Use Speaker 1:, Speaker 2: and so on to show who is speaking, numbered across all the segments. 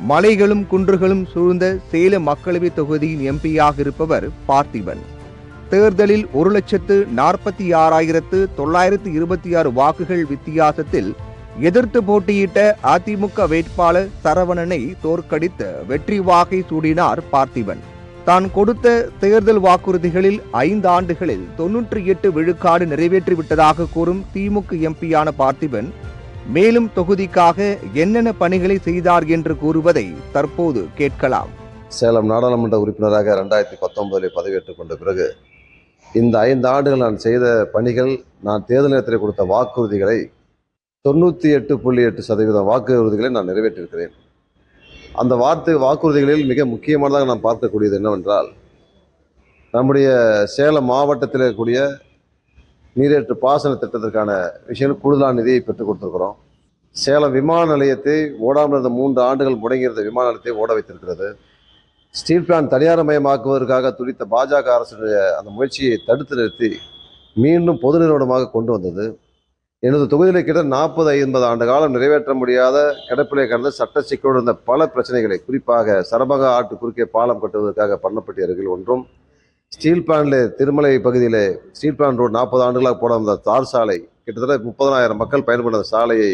Speaker 1: மலைகளும் குன்றுகளும் சூழ்ந்த சேலம் மக்களவை தொகுதியின் எம்பியாக இருப்பவர் பார்த்திபன். தேர்தலில் 1,46,926 வாக்குகள் வித்தியாசத்தில் எதிர்த்து போட்டியிட்ட அதிமுக வேட்பாளர் சரவணனை தோற்கடித்து வெற்றி வாகை சூடினார் பார்த்திபன். தான் கொடுத்த தேர்தல் வாக்குறுதிகளில் 5 ஆண்டுகளில் 98 விழுக்காடு நிறைவேற்றிவிட்டதாக கூறும் திமுக எம்பியான பார்த்திபன் மேலும் தொகுதிக்காக என்னென்ன பணிகளை செய்தார் என்று கூறுவதை தற்போது கேட்கலாம்.
Speaker 2: சேலம் நாடாளுமன்ற உறுப்பினராக 2019 பதவியேற்றுக் கொண்ட பிறகு இந்த 5 ஆண்டுகள் நான் செய்த பணிகள், நான் தேர்தல் நேரத்தில் கொடுத்த வாக்குறுதிகளை 98.8% வாக்குறுதிகளை நான் நிறைவேற்றியிருக்கிறேன். அந்த வாக்குறுதிகளில் மிக முக்கியமானதாக நான் பார்க்கக்கூடியது என்னவென்றால், நம்முடைய சேலம் மாவட்டத்தில் இருக்கக்கூடிய நீரேற்று பாசன திட்டத்திற்கான விஷயங்கள் கூடுதலான நிதியை பெற்றுக் கொடுத்திருக்கிறோம். சேலம் விமான நிலையத்தை ஓடாமல் இருந்த 3 ஆண்டுகள் முடங்கியிருந்த விமான நிலையத்தை ஓட வைத்திருக்கிறது. ஸ்டீல் பிளான்ட் தனியார்மயமாக்குவதற்காக துடித்த பாஜக அரசுடைய அந்த முயற்சியை தடுத்து நிறுத்தி மீண்டும் பொது நிறுவனமாக கொண்டு வந்தது. எனது தொகுதியில் கிட்ட 40-50 ஆண்டு காலம் நிறைவேற்ற முடியாத கிடப்பிலே கடந்த சட்ட சிக்கலோடு இருந்த பல பிரச்சனைகளை, குறிப்பாக சரபங்க ஆட்டு குறுக்கே பாலம் கட்டுவதற்காக பண்ணப்பட்ட அருகில் ஒன்றும், ஸ்டீல் பிளான்ட்ல திருமலை பகுதியில் ஸ்டீல் பிளான்ட் ரோடு 40 ஆண்டுகளாக போட வந்த தார் சாலை, கிட்டத்தட்ட 30,000 மக்கள் பயன்படுத்த சாலையை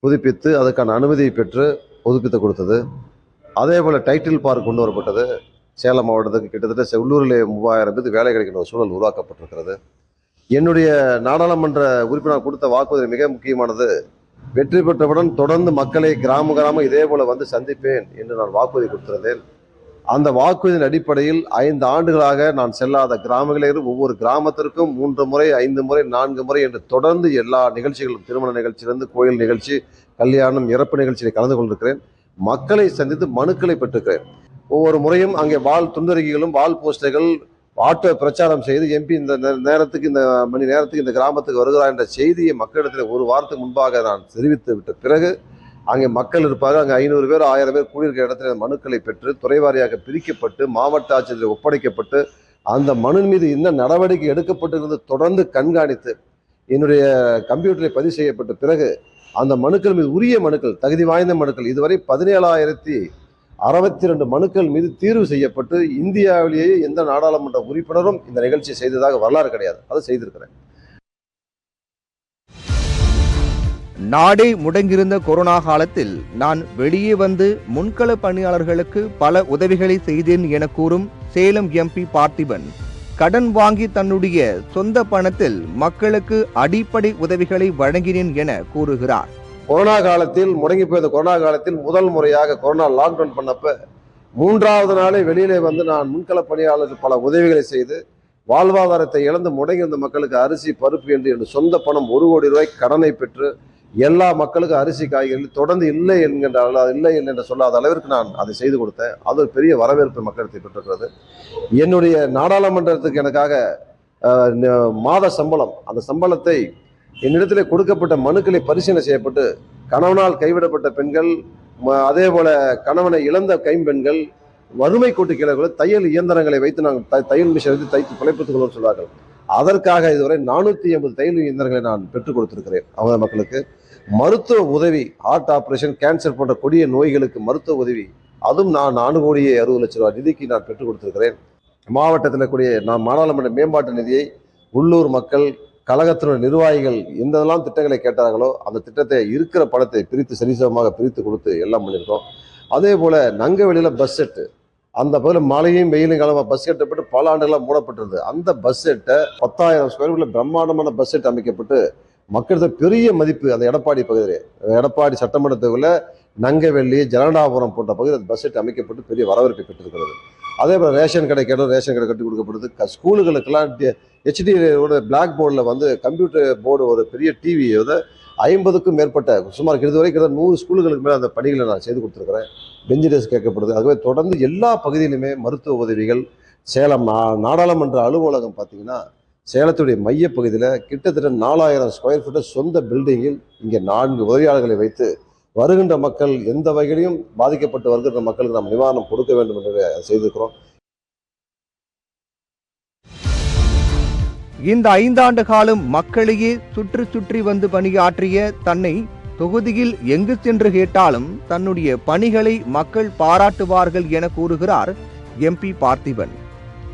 Speaker 2: புதுப்பித்து அதற்கான அனுமதியை பெற்று புதுப்பித்து கொடுத்தது. அதே போல் டைட்டில் பார்க் கொண்டு வரப்பட்டது. சேலம் மாவட்டத்துக்கு கிட்டத்தட்ட உள்ளூரிலே 3000 பேருக்கு வேலை கிடைக்கின்ற ஒரு சூழல் உருவாக்கப்பட்டிருக்கிறது. என்னுடைய நாடாளுமன்ற உறுப்பினர் கொடுத்த வாக்குறுதி மிக முக்கியமானது. வெற்றி பெற்றவுடன் தொடர்ந்து மக்களை கிராமம் இதே போல வந்து சந்திப்பேன் என்று நான் வாக்குறுதி கொடுத்திருந்தேன். அந்த வாக்குறுதியின் அடிப்படையில் 5 ஆண்டுகளாக நான் செல்லாத கிராமங்களிலும் ஒவ்வொரு கிராமத்திற்கும் 3 முறை, 5 முறை, 4 முறை என்று தொடர்ந்து எல்லா நிகழ்ச்சிகளும், திருமண நிகழ்ச்சியிலிருந்து கோயில் நிகழ்ச்சி, கல்யாணம், இறப்பு நிகழ்ச்சியில் கலந்து கொண்டிருக்கிறேன். மக்களை சந்தித்து மனுக்களை பெற்றிருக்கிறேன். ஒவ்வொரு முறையும் அங்கே வால் துண்டறிக்கைகளும் வால் போஸ்டர்கள் ஆட்டோ பிரச்சாரம் செய்து எம்பி இந்த நேரத்துக்கு, இந்த மணி நேரத்துக்கு இந்த கிராமத்துக்கு வருகிறார் என்ற செய்தியை மக்களிடத்தில் ஒரு வாரத்துக்கு முன்பாக நான் தெரிவித்து விட்ட பிறகு அங்கே மக்கள் இருப்பார்கள். அங்கே 500 பேர் 1000 பேர் கூடியிருக்கிற இடத்துல மனுக்களை பெற்று துறைவாரியாக பிரிக்கப்பட்டு மாவட்ட ஆட்சியரில் ஒப்படைக்கப்பட்டு அந்த மனு மீது என்ன நடவடிக்கை எடுக்கப்பட்டிருந்தது தொடர்ந்து கண்காணித்து என்னுடைய கம்ப்யூட்டரில் பதிவு செய்யப்பட்ட பிறகு அந்த மனுக்கள் மீது உரிய மனுக்கள், தகுதி வாய்ந்த மனுக்கள், இதுவரை 17,062 மனுக்கள் மீது தீர்வு செய்யப்பட்டு இந்தியாவிலேயே எந்த நாடாளுமன்ற உறுப்பினரும் இந்த நிகழ்ச்சியை செய்ததாக வரலாறு கிடையாது. அதை செய்திருக்கிறேன்.
Speaker 1: நாடே முடங்கியிருந்த கொரோனா காலத்தில் நான் வெளியே வந்து முன்கள பணியாளர்களுக்கு பல உதவிகளை செய்தேன் என கூறும் சேலம் எம்பி பார்த்திபன், கடன் வாங்கி தன்னுடைய சொந்த பணத்தில் மக்களுக்கு அடிப்படை உதவிகளை வழங்கினேன் என கூறுகிறார்.
Speaker 2: கொரோனா காலத்தில், முடங்கி போயிருந்த கொரோனா காலத்தில் முதல் முறையாக கொரோனா லாக்டவுன் பண்ணப்ப 3வது நாளே வெளியிலே வந்து நான் முன்கள பணியாளருக்கு பல உதவிகளை செய்து வாழ்வாதாரத்தை இழந்து முடங்கியிருந்த மக்களுக்கு அரிசி, பருப்பு என்று சொந்த பணம் 1 கோடி ரூபாய் கடனை பெற்று எல்லா மக்களுக்கும் அரிசி, காய்கறிகள் தொடர்ந்து இல்லை என்று சொல்லாத அளவிற்கு நான் அதை செய்து கொடுத்தேன். அது ஒரு பெரிய வரவேற்பு மக்களிடத்தை பெற்றிருக்கிறது. என்னுடைய நாடாளுமன்றத்துக்கு எனக்காக மாத சம்பளம், அந்த சம்பளத்தை என்னிடத்தில் கொடுக்கப்பட்ட மனுக்களை பரிசீலனை செய்யப்பட்டு கணவனால் கைவிடப்பட்ட பெண்கள், அதே போல கணவனை இழந்த கைம்பெண்கள், வறுமை கோட்டு கீழே தையல் இயந்திரங்களை வைத்து நாங்கள் தையல் மிஷினை வைத்து தைத்து பிழைப்புத்துக் கொள்வோம் சொல்வார்கள். அதற்காக இதுவரை 480 தையல் இயந்திரங்களை நான் பெற்றுக் கொடுத்திருக்கிறேன். அவங்க மக்களுக்கு மருத்துவ உதவி, ஹார்ட் ஆபரேஷன், கேன்சர் போன்ற கொடிய நோய்களுக்கு மருத்துவ உதவி, அதுவும் நான் 4,60,00,000 ரூபாய் நிதிக்கு நான் பெற்றுக் கொடுத்திருக்கிறேன். மாவட்டத்தில் கூடிய நான் நாடாளுமன்ற மேம்பாட்டு நிதியை உள்ளூர் மக்கள், கழகத்தினுடைய நிர்வாகிகள் எந்தெல்லாம் திட்டங்களை கேட்டார்களோ அந்த திட்டத்தை இருக்கிற பணத்தை பிரித்து சரிசமமாக பிரித்து கொடுத்து எல்லாம் பண்ணியிருக்கோம். அதே போல நங்கவெளியில் பஸ் செட்டு, அந்த பகுதியில் மழையும் வெயிலும் காலமாக பஸ் செட்டப்பட்டு பல ஆண்டுகளாக மூடப்பட்டிருந்தது. அந்த பஸ் செட்டை 10,000 ஸ்கொயர் ஃபீட்டில் பிரம்மாண்டமான பஸ் செட் அமைக்கப்பட்டு மக்களுக்கு பெரிய மதிப்பு. அந்த எடப்பாடி பகுதியில், எடப்பாடி சட்டமன்றத்துக்குள்ள நங்கவெள்ளி, ஜலடாபுரம் போன்ற பகுதியில் பஸ் செட் அமைக்கப்பட்டு பெரிய வரவேற்பை பெற்றிருக்கிறது. அதே போல் ரேஷன் கடை கேட்டோம், ரேஷன் கடை கட்டி கொடுக்கப்படுது. ஸ்கூலுகளுக்கெல்லாம் HDயோட பிளாக் போர்டில் வந்து கம்ப்யூட்டர் போர்டு, ஒரு பெரிய டிவி, 50க்கும் மேற்பட்ட சுமார் இதுவரை 100 ஸ்கூலுகளுக்கு மேலே அந்த பணிகளை நான் செய்து கொடுத்துருக்கிறேன். பெஞ்சு டெஸ்க் கேட்கப்படுது. ஆகவே தொடர்ந்து எல்லா பகுதியிலுமே மருத்துவ உதவிகள். சேலம் நாடாளுமன்ற அலுவலகம் பார்த்தீங்கன்னா சேலத்துடைய மையப்பகுதியில் கிட்டத்தட்ட 4,000 ஸ்கொயர் ஃபீட்டு சொந்த பில்டிங்கில் இங்கே 4 உதவியாளர்களை வைத்து வருகின்ற மக்கள் எந்த வகையிலையும் பாதிக்கப்பட்டு வருகின்ற மக்களுக்கு நாம் நிவாரணம் கொடுக்க வேண்டும் என்று செய்திருக்கிறோம்.
Speaker 1: இந்த 5 ஆண்டு காலம் மக்களையே சுற்றி வந்து பணியாற்றிய தன்னை தொகுதியில் எங்கு சென்று கேட்டாலும் தன்னுடைய பணிகளை மக்கள் பாராட்டுவார்கள் என கூறுகிறார் எம்பி பார்த்திபன்.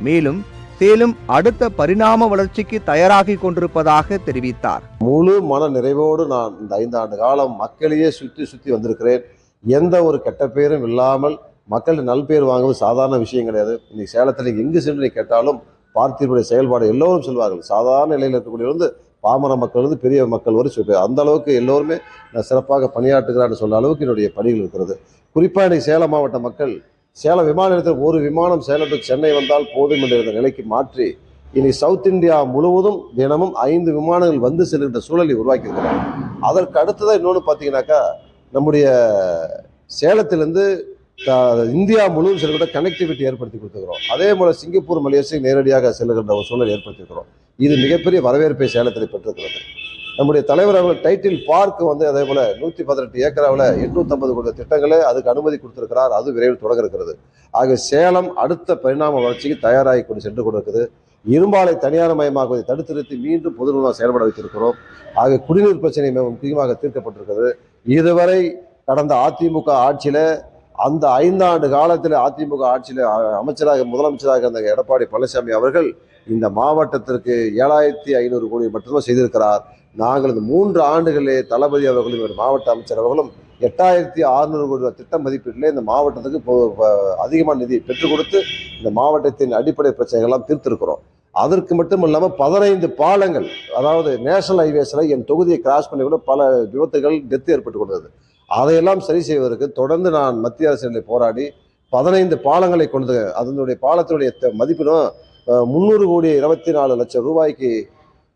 Speaker 1: மேலும் சேலம் அடுத்த பரிணாம வளர்ச்சிக்கு தயாராகி கொண்டிருப்பதாக தெரிவித்தார்.
Speaker 2: முழு மன நிறைவோடு நான் இந்த 5 ஆண்டு காலம் மக்களையே சுற்றி வந்திருக்கிறேன். எந்த ஒரு கெட்ட பேரும் இல்லாமல் மக்கள் நல்பேர் வாங்குவது சாதாரண விஷயம் கிடையாது. இன்னைக்கு சேலத்தில் எங்கு சென்று கேட்டாலும் பார்த்திபனுடைய செயல்பாடு எல்லோரும் சொல்வார்கள். சாதாரண நிலையில் இருக்கக்கூடியவருந்து பாமர மக்கள் வந்து பெரிய மக்கள் வரை சொல்வார். அந்த அளவுக்கு எல்லோருமே நான் சிறப்பாக பணியாற்றுகிறான்னு சொல்ல அளவுக்கு என்னுடைய பணிகள் இருக்கிறது. குறிப்பாக இன்னைக்கு சேலம் மாவட்ட மக்கள் சேலம் விமான நிலையத்தில் ஒரு விமானம் சேலம் to சென்னை வந்தால் போதும் என்ற இந்த நிலைக்கு மாற்றி இனி சவுத் இந்தியா முழுவதும் தினமும் 5 விமானங்கள் வந்து செல்கின்ற சூழலை உருவாக்கியிருக்கிறார். அதற்கு அடுத்ததான் இன்னொன்று பார்த்தீங்கன்னாக்கா, நம்முடைய சேலத்திலிருந்து இந்தியா முழுவதும் செல்கின்ற கனெக்டிவிட்டி ஏற்படுத்தி கொடுத்துக்கிறோம். அதே போல சிங்கப்பூர் மலேசியா நேரடியாக செல்லுகின்ற ஒரு சூழல் ஏற்படுத்தியிருக்கிறோம். இது மிகப்பெரிய வரவேற்பை சேலத்தில் பெற்றிருக்கிறது. நம்முடைய தலைவர் அவர்கள் டைட்டில் பார்க் வந்து அதே போல 118 ஏக்கராவில் 850 கோடி திட்டங்களை அதுக்கு அனுமதி கொடுத்திருக்கிறார். அது விரைவில் தொடங்க இருக்கிறது. ஆக சேலம் அடுத்த பரிணாம வளர்ச்சிக்கு தயாராகி கொண்டு சென்று கொண்டிருக்குது. இரும்பாலை தனியார் மயமாக்குவதை தடுத்து நிறுத்தி மீண்டும் பொது நிறுவனம் செயல்பட வைத்திருக்கிறோம். ஆக குடிநீர் பிரச்சனை முக்கியமாக தீர்க்கப்பட்டிருக்கிறது. இதுவரை கடந்த அதிமுக ஆட்சியில அந்த 5 ஆண்டு காலத்தில் அதிமுக ஆட்சியில முதலமைச்சராக இருந்த எடப்பாடி பழனிசாமி அவர்கள் இந்த மாவட்டத்திற்கு 7500 கோடி மட்டுமே செய்திருக்கிறார். நாங்கள் இந்த 3 ஆண்டுகளிலே தளபதி அவர்களும் மாவட்ட அமைச்சர் அவர்களும் 8600 கோடி ரூபாய் திட்ட மதிப்பீட்டிலே இந்த மாவட்டத்துக்கு அதிகமான நிதியை பெற்றுக் கொடுத்து இந்த மாவட்டத்தின் அடிப்படை பிரச்சனைகள்லாம் தீர்த்திருக்கிறோம். அதற்கு மட்டும் இல்லாமல் 15 பாலங்கள், அதாவது நேஷனல் ஹைவேஸில் என் தொகுதியை கிராஸ் பண்ணி கூட பல விபத்துகள் டெத்து ஏற்பட்டு கொண்டது. அதையெல்லாம் சரி செய்வதற்கு தொடர்ந்து நான் மத்திய அரசில் போராடி 15 பாலங்களை கொண்டு அதனுடைய பாலத்தினுடைய மதிப்பிடும் 300 கோடி 24 லட்சம் ரூபாய்க்கு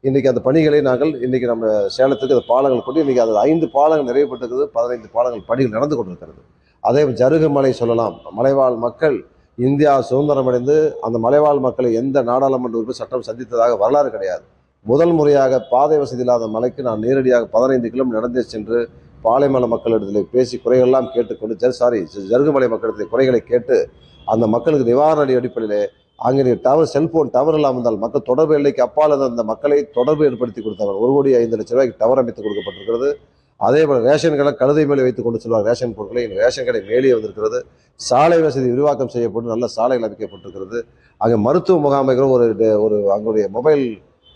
Speaker 2: இன்றைக்கி அந்த பணிகளை நாங்கள் இன்றைக்கி நம்ம சேலத்துக்கு அந்த பாலங்கள் கொண்டு இன்றைக்கி அது 5 பாலங்கள் நிறைவுபட்டிருக்கிறது. 15 பாலங்கள் பணிகள் நடந்து கொண்டிருக்கிறது. அதே ஜருகுமலை சொல்லலாம். மலைவாழ் மக்கள் இந்தியா சுதந்திரம் அடைந்து அந்த மலைவாழ் மக்களை எந்த நாடாளுமன்ற உறுப்பு சட்டம் சந்தித்ததாக வரலாறு கிடையாது. முதல் முறையாக பாதை வசதி இல்லாத மலைக்கு நான் நேரடியாக 15 கிலோமீட்டர் நடந்தே சென்று பாலைமலை மக்களிடத்தில் பேசி குறைகள்லாம் கேட்டுக்கொண்டு ஜருகுமலை மக்களிடத்தில் குறைகளை கேட்டு அந்த மக்களுக்கு நிவாரண அடிப்படையிலே அங்கே செல்போன் டவர் இல்லாமல் இருந்தால் மக்கள் தொடர்பு எல்லைக்கு அப்பால் அந்த மக்களை தொடர்பு ஏற்படுத்தி கொடுத்தவர் 1,05,00,000 ரூபாய்க்கு டவர் அமைத்து கொடுக்கப்பட்டிருக்கிறது. அதே போல் ரேஷன் கடை கழுதை மேலே வைத்துக் கொண்டு செல்வார் ரேஷன் பொருட்களை ரேஷன் கடை மேலே வந்திருக்கிறது. சாலை வசதி விரிவாக்கம் செய்யப்பட்டு நல்ல சாலைகள் அமைக்கப்பட்டிருக்கிறது. அங்கே மருத்துவ முகாமைகள் ஒரு அங்களுடைய மொபைல்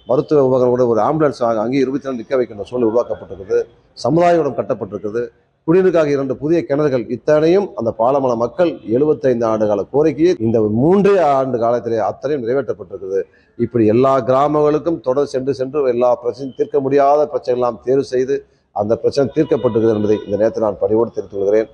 Speaker 2: மருத்துவ உபகரணோட ஒரு ஆம்புலன்ஸ் அங்கே 24 நிற்க வைக்கின்ற சூழல் உருவாக்கப்பட்டிருக்கிறது. சமுதாய இடம் கட்டப்பட்டிருக்கிறது. குடிநீருக்காக 2 புதிய கிணறுகள். இத்தனையும் அந்த பாலமல மக்கள் 75 ஆண்டு கால கோரிக்கையை இந்த 3 ஆண்டு காலத்திலே அத்தனையும் நிறைவேற்றப்பட்டிருக்கிறது. இப்படி எல்லா கிராமங்களுக்கும் தொடர் சென்று எல்லா பிரச்சனையும் தீர்க்க முடியாத பிரச்சனைகள் எல்லாம் தேர்வு செய்து அந்த பிரச்சனை தீர்க்கப்பட்டிருக்கிறது என்பதை இந்த நேரத்தில் நான் பணிவோடு தெரிவித்துக் கொள்கிறேன்.